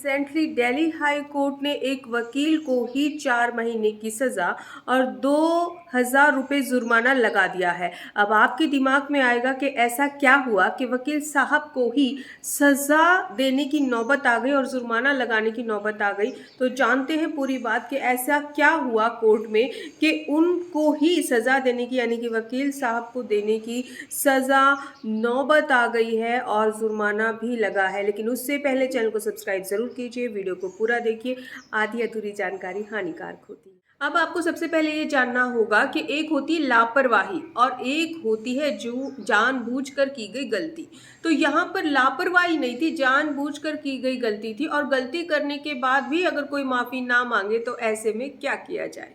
Recently Delhi high court ने एक वकील को ही 4 महीने की सज़ा और 2,000 रुपये जुर्माना लगा दिया है। अब आपके दिमाग में आएगा कि ऐसा क्या हुआ कि वकील साहब को ही सज़ा देने की नौबत आ गई और जुर्माना लगाने की नौबत आ गई। तो जानते हैं पूरी बात कि ऐसा क्या हुआ कोर्ट में कि उनको ही सज़ा देने की, यानी कि वकील साहब को देने की सज़ा नौबत आ गई है और जुर्माना भी लगा है। लेकिन उससे पहले चैनल को सब्सक्राइब ज़रूर कीजिए, वीडियो को पूरा देखिए। आधी अधूरी जानकारी हानिकारक होती है। अब आपको सबसे पहले ये जानना होगा कि एक होती है लापरवाही और एक होती है जो जानबूझकर की गई गलती। तो यहाँ पर लापरवाही नहीं थी, जानबूझकर की गई गलती थी। और गलती करने के बाद भी अगर कोई माफ़ी ना मांगे तो ऐसे में क्या किया जाए।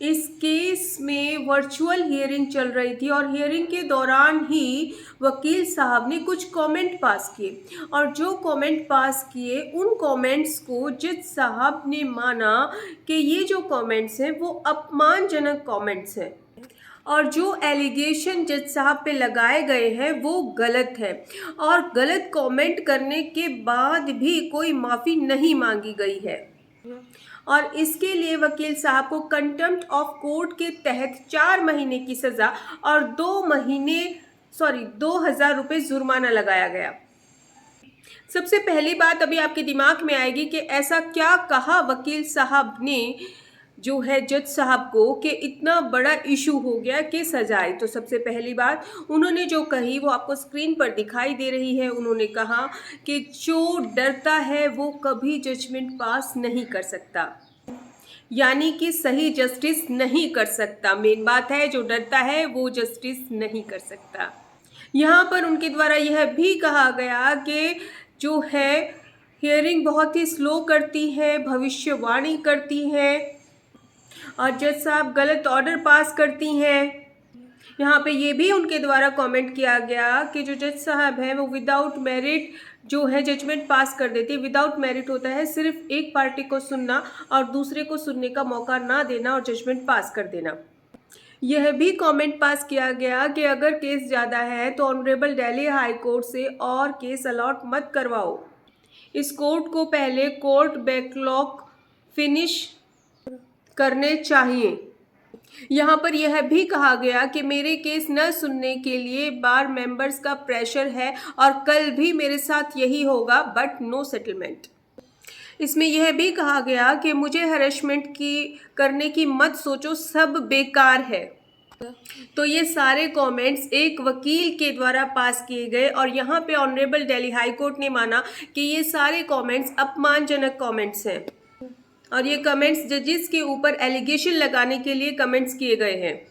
इस केस में वर्चुअल हियरिंग चल रही थी और हियरिंग के दौरान ही वकील साहब ने कुछ कमेंट पास किए और जो कमेंट पास किए उन कमेंट्स को जज साहब ने माना कि ये जो कमेंट्स हैं वो अपमानजनक कमेंट्स हैं और जो एलिगेशन जज साहब पे लगाए गए हैं वो गलत है। और गलत कमेंट करने के बाद भी कोई माफ़ी नहीं मांगी गई है और इसके लिए वकील साहब को कंटेम्प्ट ऑफ कोर्ट के तहत 4 महीने की सज़ा और 2,000 रुपये जुर्माना लगाया गया। सबसे पहली बात अभी आपके दिमाग में आएगी कि ऐसा क्या कहा वकील साहब ने जो है जज साहब को कि इतना बड़ा इशू हो गया कि सजाए। तो सबसे पहली बात उन्होंने जो कही वो आपको स्क्रीन पर दिखाई दे रही है। उन्होंने कहा कि जो डरता है वो कभी जजमेंट पास नहीं कर सकता, यानी कि सही जस्टिस नहीं कर सकता। मेन बात है जो डरता है वो जस्टिस नहीं कर सकता। यहाँ पर उनके द्वारा यह भी कहा गया कि जो है हियरिंग बहुत ही स्लो करती है, भविष्यवाणी करती है और जज साहब गलत ऑर्डर पास करती हैं। यहाँ पे ये भी उनके द्वारा कमेंट किया गया कि जो जज साहब हैं वो विदाउट मेरिट जो है जजमेंट पास कर देती है। विदाउट मेरिट होता है सिर्फ एक पार्टी को सुनना और दूसरे को सुनने का मौका ना देना और जजमेंट पास कर देना। यह भी कमेंट पास किया गया कि अगर केस ज़्यादा है तो ऑनरेबल दिल्ली हाई कोर्ट से और केस अलॉट मत करवाओ। इस कोर्ट को पहले कोर्ट बैकलॉग फिनिश करने चाहिए। यहाँ पर यह भी कहा गया कि मेरे केस न सुनने के लिए बार मेंबर्स का प्रेशर है और कल भी मेरे साथ यही होगा, बट नो सेटलमेंट। इसमें यह भी कहा गया कि मुझे हैरेसमेंट की करने की मत सोचो, सब बेकार है। तो ये सारे कमेंट्स एक वकील के द्वारा पास किए गए और यहाँ पे ऑनरेबल दिल्ली हाई कोर्ट ने माना कि ये सारे कमेंट्स अपमानजनक कमेंट्स हैं और ये कमेंट्स जजेस के ऊपर एलिगेशन लगाने के लिए कमेंट्स किए गए हैं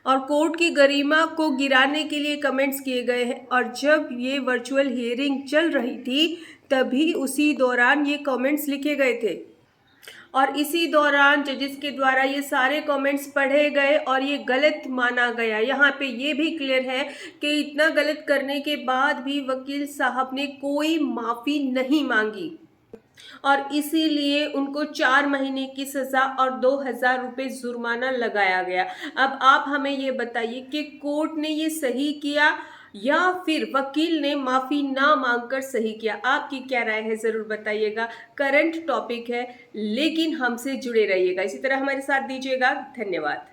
और कोर्ट की गरिमा को गिराने के लिए कमेंट्स किए गए हैं। और जब ये वर्चुअल हियरिंग चल रही थी तभी उसी दौरान ये कमेंट्स लिखे गए थे और इसी दौरान जजेस के द्वारा ये सारे कमेंट्स पढ़े गए और ये गलत माना गया। यहाँ पे ये भी क्लियर है कि इतना गलत करने के बाद भी वकील साहब ने कोई माफ़ी नहीं मांगी और इसीलिए उनको 4 महीने की सज़ा और 2,000 रुपये जुर्माना लगाया गया। अब आप हमें ये बताइए कि कोर्ट ने ये सही किया या फिर वकील ने माफ़ी ना मांगकर सही किया। आपकी क्या राय है ज़रूर बताइएगा। करंट टॉपिक है लेकिन हमसे जुड़े रहिएगा, इसी तरह हमारे साथ दीजिएगा। धन्यवाद।